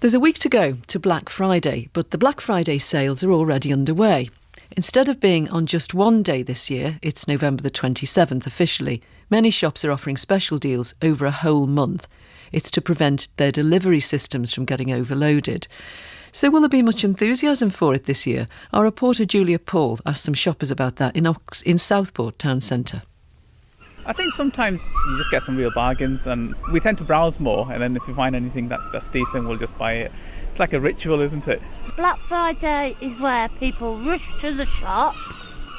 There's a week to go to Black Friday, but the Black Friday sales are already underway. Instead of being on just one day this year, it's November the 27th officially. Many shops are offering special deals over a whole month. It's to prevent their delivery systems from getting overloaded. So will there be much enthusiasm for it this year? Our reporter Julia Paul asked some shoppers about that in Southport town centre. I think sometimes you just get some real bargains, and we tend to browse more, and then if we find anything that's decent, we'll just buy it. It's like a ritual, isn't it? Black Friday is where people rush to the shops,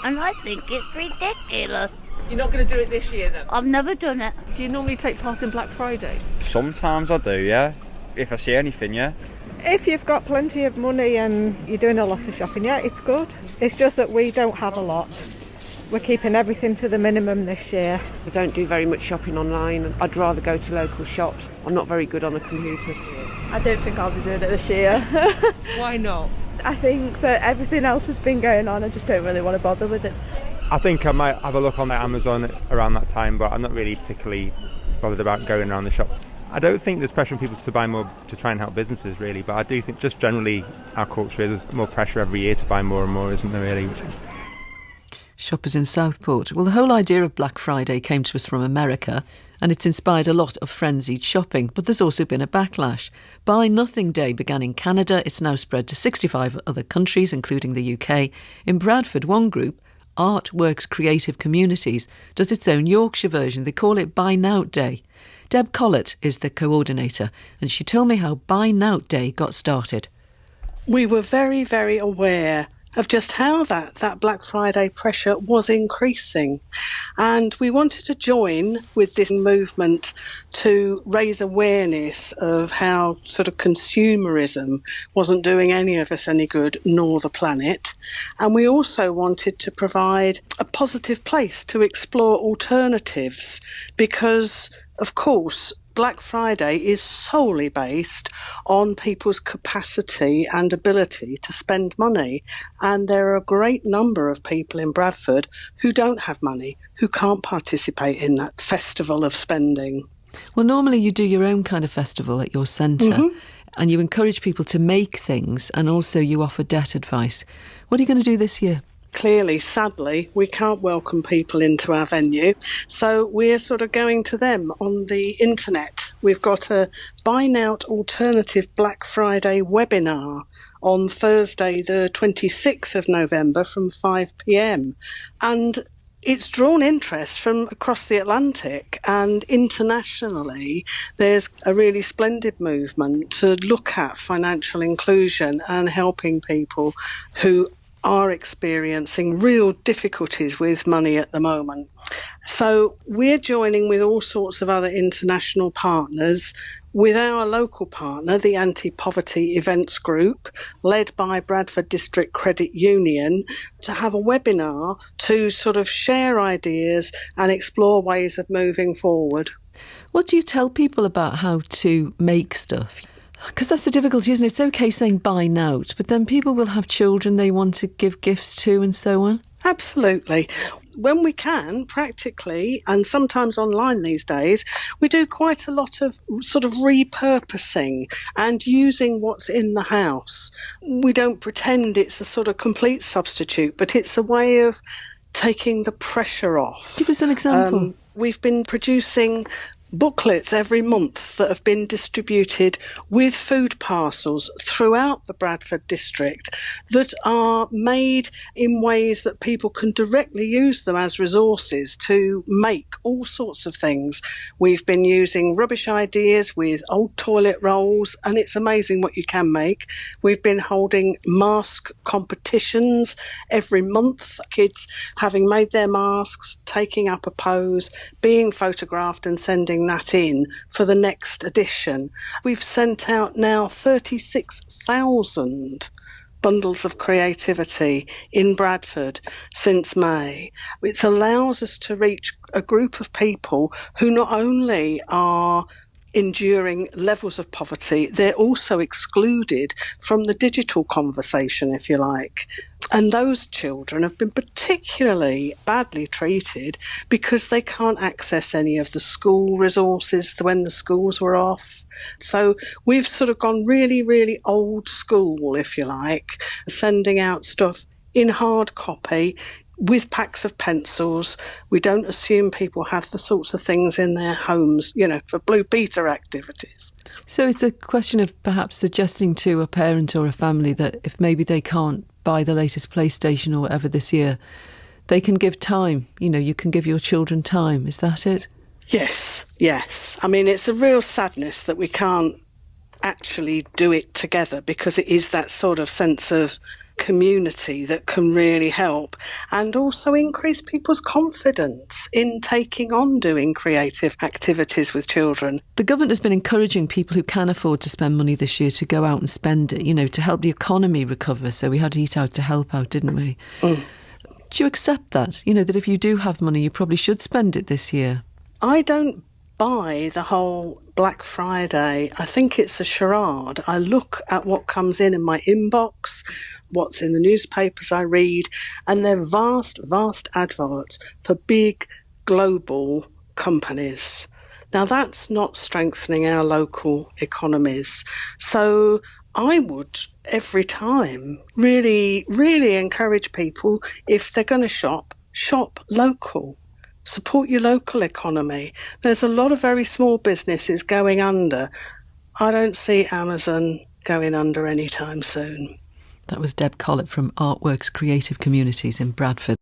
and I think it's ridiculous. You're not going to do it this year then? I've never done it. Do you normally take part in Black Friday? Sometimes I do, yeah. If I see anything, yeah. If you've got plenty of money and you're doing a lot of shopping, yeah, it's good. It's just that we don't have a lot. We're keeping everything to the minimum this year. I don't do very much shopping online. I'd rather go to local shops. I'm not very good on a computer. I don't think I'll be doing it this year. Why not? I think that everything else has been going on. I just don't really want to bother with it. I think I might have a look on Amazon around that time, but I'm not really particularly bothered about going around the shop. I don't think there's pressure on people to buy more to try and help businesses, really, but I do think just generally our culture is there's more pressure every year to buy more and more, isn't there, really? Shoppers in Southport. Well, the whole idea of Black Friday came to us from America, and it's inspired a lot of frenzied shopping, but there's also been a backlash. Buy Nothing Day began in Canada. It's now spread to 65 other countries, including the UK. In Bradford, one group, Art Works Creative Communities, does its own Yorkshire version. They call it Buy Nowt Day. Deb Collett is the coordinator, and she told me how Buy Nowt Day got started. We were very, very aware of just how that Black Friday pressure was increasing. And we wanted to join with this movement to raise awareness of how sort of consumerism wasn't doing any of us any good, nor the planet. And we also wanted to provide a positive place to explore alternatives because, of course, Black Friday is solely based on people's capacity and ability to spend money. And there are a great number of people in Bradford who don't have money, who can't participate in that festival of spending. Well, normally you do your own kind of festival at your centre, and you encourage people to make things, and also you offer debt advice. What are you going to do this year? Clearly, sadly, we can't welcome people into our venue, so we're sort of going to them on the internet. We've got a Buy Nowt Alternative Black Friday webinar on Thursday the 26th of November from 5 p.m. and it's drawn interest from across the Atlantic, and internationally there's a really splendid movement to look at financial inclusion and helping people who are experiencing real difficulties with money at the moment. So we're joining with all sorts of other international partners, with our local partner, the Anti-Poverty Events Group, led by Bradford District Credit Union, to have a webinar to sort of share ideas and explore ways of moving forward. What do you tell people about how to make stuff? Because that's the difficulty, isn't it? It's okay saying buy Nowt, but then people will have children they want to give gifts to and so on. Absolutely. When we can, practically, and sometimes online these days, we do quite a lot of sort of repurposing and using what's in the house. We don't pretend it's a sort of complete substitute, but it's a way of taking the pressure off. Give us an example. We've been producing booklets every month that have been distributed with food parcels throughout the Bradford district that are made in ways that people can directly use them as resources to make all sorts of things. We've been using rubbish ideas with old toilet rolls, and it's amazing what you can make. We've been holding mask competitions every month, kids having made their masks, taking up a pose, being photographed and sending that in for the next edition. We've sent out now 36,000 bundles of creativity in Bradford since May. It allows us to reach a group of people who not only are enduring levels of poverty, they're also excluded from the digital conversation, if you like. And those children have been particularly badly treated because they can't access any of the school resources when the schools were off. So we've sort of gone really, really old school, if you like, sending out stuff in hard copy with packs of pencils. We don't assume people have the sorts of things in their homes, for Blue Peter activities. So it's a question of perhaps suggesting to a parent or a family that if maybe they can't buy the latest PlayStation or whatever this year, they can give time. You can give your children time. Is that it? Yes. I mean, it's a real sadness that we can't actually do it together, because it is that sort of sense of community that can really help and also increase people's confidence in taking on doing creative activities with children. The government has been encouraging people who can afford to spend money this year to go out and spend it, to help the economy recover. So we had Eat Out to help out, didn't we? Do you accept that? That if you do have money, you probably should spend it this year? I don't buy the whole Black Friday. I think it's a charade. I look at what comes in my inbox, what's in the newspapers I read, and they're vast, vast adverts for big global companies. Now, that's not strengthening our local economies. So I would, every time, really, really encourage people, if they're going to shop local. Support your local economy. There's a lot of very small businesses going under. I don't see Amazon going under anytime soon. That was Deb Collett from Artworks Creative Communities in Bradford.